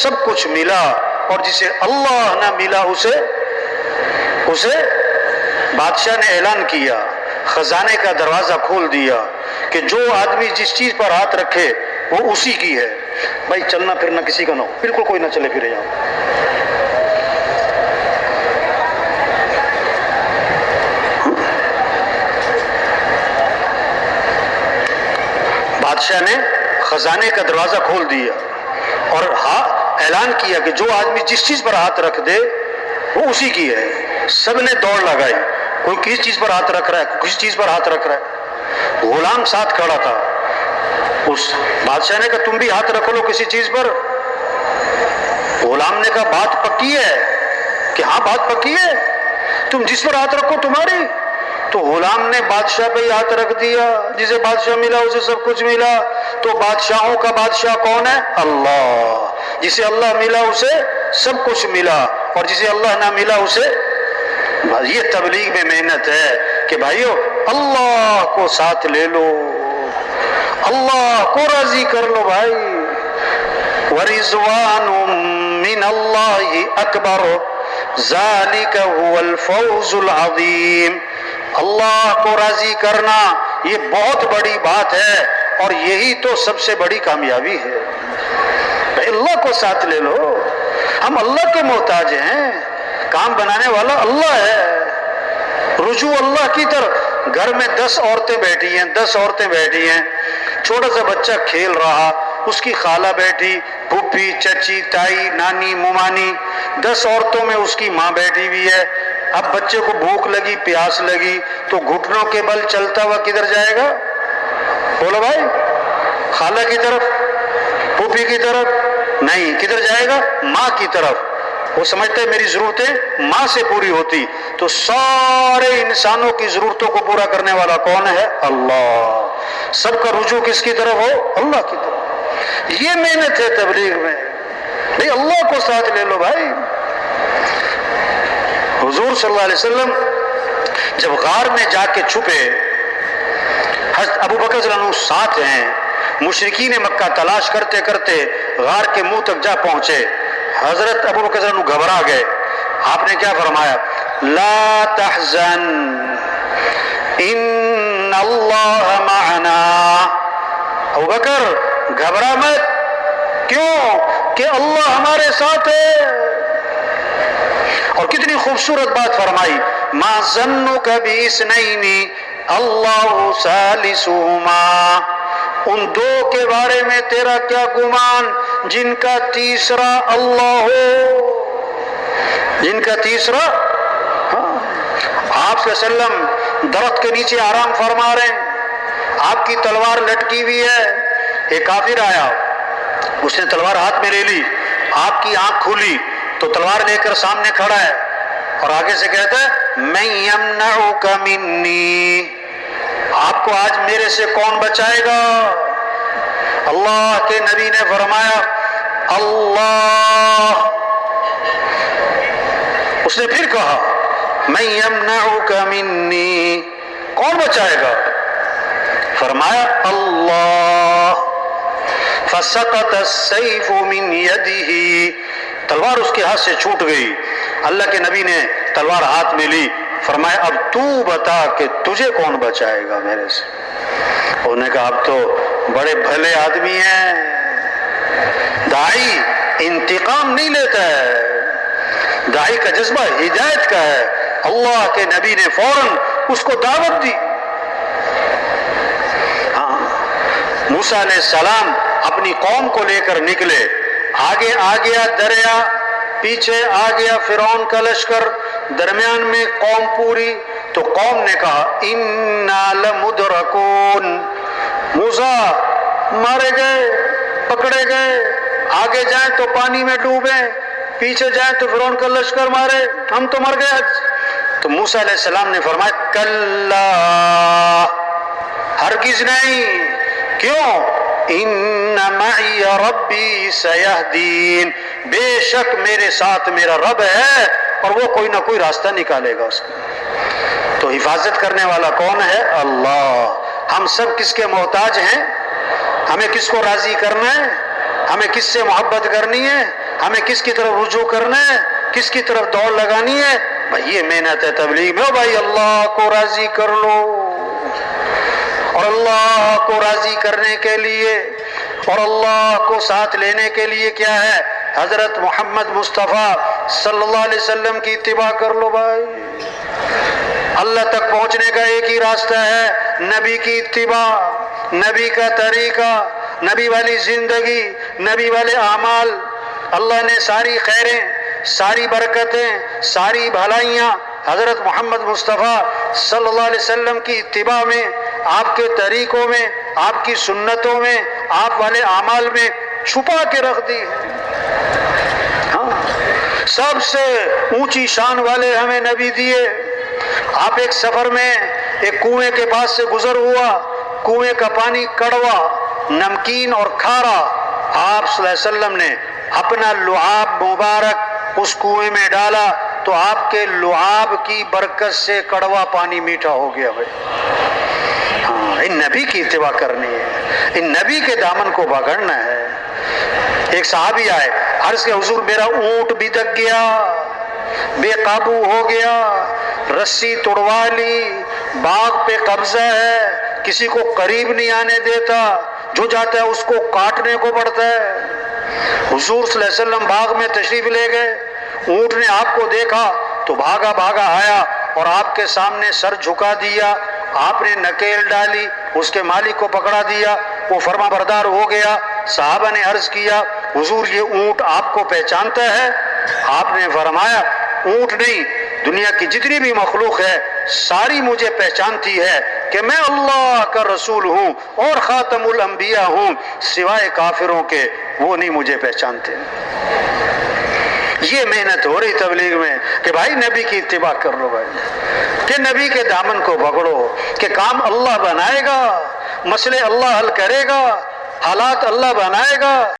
سب کچھ ملا، اور جسے اللہ نہ ملا اسے بادشاہ نے اعلان کیا، خزانے کا دروازہ کھول دیا کہ جو آدمی جس چیز پر ہاتھ رکھے وہ اسی کی ہے۔ بھائی چلنا پھرنا کسی کا نہ ہو، بالکل کوئی نہ چلے پھرے یہاں۔ بادشاہ نے خزانے کا دروازہ کھول دیا اور اعلان کیا کہ جو آدمی جس چیز پر ہاتھ رکھ دے وہ اسی کی ہے۔ سب نے دوڑ لگائی، کوئی کس چیز پر ہاتھ رکھ رہا ہے، کوئی کس چیز پر ہاتھ رکھ رہا ہے۔ غلام ساتھ کھڑا تھا، اس بادشاہ نے کہا تم بھی ہاتھ رکھ لو کسی چیز پر۔ غلام نے کہا بات پکی ہے کہ ہاں بات پکی ہے، تم جس پر ہاتھ رکھو تمہاری۔ تو غلام نے بادشاہ پہ ہی ہاتھ رکھ دیا، جسے بادشاہ ملا اسے سب کچھ ملا۔ تو بادشاہوں کا بادشاہ کون ہے؟ اللہ۔ جسے اللہ ملا اسے سب کچھ ملا، اور جسے اللہ نہ ملا اسے۔ یہ تبلیغ میں محنت ہے کہ بھائیو اللہ کو ساتھ لے لو، اللہ کو راضی کر لو بھائی۔ وَرِضْوَانٌ مِّنَ اللَّهِ أَكْبَرُ ذَلِكَ هُوَ الْفَوْزُ الْعَظِيمُ۔ اللہ کو راضی کرنا یہ بہت بڑی بات ہے، اور یہی تو سب سے بڑی کامیابی ہے۔ اللہ کو ساتھ لے لو، ہم اللہ کے محتاج ہیں، کام بنانے والا اللہ ہے۔ رجوع اللہ کی طرف۔ گھر میں 10 عورتیں بیٹھی ہیں، 10 عورتیں بیٹھی ہیں، چھوٹا سا بچہ کھیل رہا، اس کی خالہ بیٹھی، پھوپھی، چچی، تائی، نانی، ممانی، 10 عورتوں میں اس کی ماں بیٹھی ہوئی ہے۔ اب بچے کو بھوک لگی، پیاس لگی، تو گھٹنوں کے بل چلتا ہوا کدھر جائے گا؟ بولو بھائی، خالہ کی طرف، پھوپھی کی طرف؟ نہیں، کدھر جائے گا؟ ماں کی طرف۔ وہ سمجھتے ہیں میری ضرورتیں ماں سے پوری ہوتی۔ تو سارے انسانوں کی ضرورتوں کو پورا کرنے والا کون ہے؟ اللہ۔ سب کا رجوع کس کی طرف ہو؟ اللہ کی طرف۔ یہ محنت ہے تبلیغ میں، بھائی اللہ کو ساتھ لے لو بھائی۔ حضور صلی اللہ علیہ وسلم جب غار میں جا کے چھپے، حضرت ابو بکر رضی اللہ عنہ ساتھ ہیں، مشرکین مکہ تلاش کرتے کرتے غار کے منہ تک جا پہنچے۔ حضرت ابو بکر رضی اللہ عنہ گھبرا گئے۔ آپ نے کیا فرمایا؟ لا تحزن ان اللہ معنا۔ ابو بکر گھبرا مت، کیوں کہ اللہ ہمارے ساتھ ہے۔ اور کتنی خوبصورت بات فرمائی، ما ظنک باثنین اللہ ثالثہما۔ ان دو کے بارے میں تیرا کیا گمان جن کا تیسرا اللہ ہو، جن کا تیسرا۔ آپ صلی اللہ علیہ وسلم درخت کے نیچے آرام فرما رہے ہیں، آپ کی تلوار لٹکی ہوئی ہے۔ ایک کافر آیا، اس نے تلوار ہاتھ میں لے لی، آپ کی آنکھ کھلی تو تلوار لے کر سامنے کھڑا ہے، اور آگے سے کہتا ہے من یمنعک منی، آپ کو آج میرے سے کون بچائے گا؟ اللہ کے نبی نے فرمایا اللہ۔ اس نے پھر کہا من یمنعک منی، کون بچائے گا؟ فرمایا اللہ۔ فسقط السیف من یدہ، تلوار اس کے ہاتھ سے چھوٹ گئی۔ اللہ کے نبی نے تلوار ہاتھ میں لی، فرمایا اب تو بتا کہ تجھے کون بچائے گا میرے سے؟ انہوں نے کہا اب تو بڑے بھلے آدمی ہیں، داعی انتقام نہیں لیتا ہے، داعی کا جذبہ ہدایت کا ہے۔ اللہ کے نبی نے فوراً اس کو دعوت دی۔ موسیٰ علیہ السلام اپنی قوم کو لے کر نکلے، آگے آ گیا دریا، پیچھے آ گیا فرعون کا لشکر، درمیان میں قوم پوری۔ تو قوم نے کہا انا لمدرکون، موسیٰ مارے گئے، پکڑے گئے، آگے جائیں تو پانی میں ڈوبیں، پیچھے جائیں تو فرعون کا لشکر مارے، ہم تو مر گئے۔ تو موسیٰ علیہ السلام نے فرمایا کلا، ہرگز نہیں۔ کیوں؟ ان معی ربی سیہدین، بے شک میرے ساتھ میرا رب ہے اور وہ کوئی نہ کوئی راستہ نکالے گا اس کا۔ تو حفاظت کرنے والا کون ہے؟ اللہ۔ ہم سب کس کے محتاج ہیں؟ ہمیں کس کو راضی کرنا ہے؟ ہمیں کس سے محبت کرنی ہے؟ ہمیں کس کی طرف رجوع کرنا ہے، کس کی طرف دوڑ لگانی ہے؟ بھائی یہ محنت ہے تبلیغ میں. بھائی اللہ کو راضی کر لو، اور اللہ کو راضی کرنے کے لیے اور اللہ کو ساتھ لینے کے لیے کیا ہے؟ حضرت محمد مصطفیٰ صلی اللہ علیہ وسلم کی اتباع کر لو. بھائی اللہ تک پہنچنے کا ایک ہی راستہ ہے، نبی کی اتباع، نبی کا طریقہ، نبی والی زندگی، نبی والے اعمال. اللہ نے ساری خیریں، ساری برکتیں، ساری بھلائیاں حضرت محمد مصطفیٰ صلی اللہ علیہ وسلم کی اتباع میں، آپ کے طریقوں میں، آپ کی سنتوں میں، آپ والے اعمال میں چھپا کے رکھ دی ہے. ہاں، سب سے اونچی شان والے ہمیں نبی دیے. آپ ایک سفر میں ایک کنویں کے پاس سے گزر ہوا، کنویں کا پانی کڑوا، نمکین اور کھارا. آپ صلی اللہ علیہ وسلم نے اپنا لعاب مبارک اس کنویں میں ڈالا تو آپ کے لعاب کی برکت سے کڑوا پانی میٹھا ہو گیا. بھائی ہاں، ان نبی کی اتباع کرنی ہے، ان نبی کے دامن کو پکڑنا ہے. ایک صحابی آئے، عرض کہ حضور میرا اونٹ بھدک گیا، بے قابو ہو گیا، رسی توڑوا لی، باغ پہ قبضہ ہے، کسی کو قریب نہیں آنے دیتا، جو جاتا ہے اس کو کاٹنے کو پڑتا ہے. حضور صلی اللہ علیہ وسلم باغ میں تشریف لے گئے، اونٹ نے آپ کو دیکھا تو بھاگا بھاگا آیا اور آپ کے سامنے سر جھکا دیا. آپ نے نکیل ڈالی، اس کے مالک کو پکڑا دیا، وہ فرما بردار ہو گیا. صحابہ نے عرض کیا حضور یہ اونٹ آپ کو پہچانتا ہے؟ آپ نے فرمایا اونٹ نہیں، دنیا کی جتنی بھی مخلوق ہے ساری مجھے پہچانتی ہے کہ میں اللہ کا رسول ہوں اور خاتم الانبیاء ہوں، سوائے کافروں کے وہ نہیں مجھے پہچانتے. یہ محنت ہو رہی تبلیغ میں کہ بھائی نبی کی اتباع کر لو، بھائی کہ نبی کے دامن کو پکڑو، کہ کام اللہ بنائے گا، مسئلے اللہ حل کرے گا، حالات اللہ بنائے گا.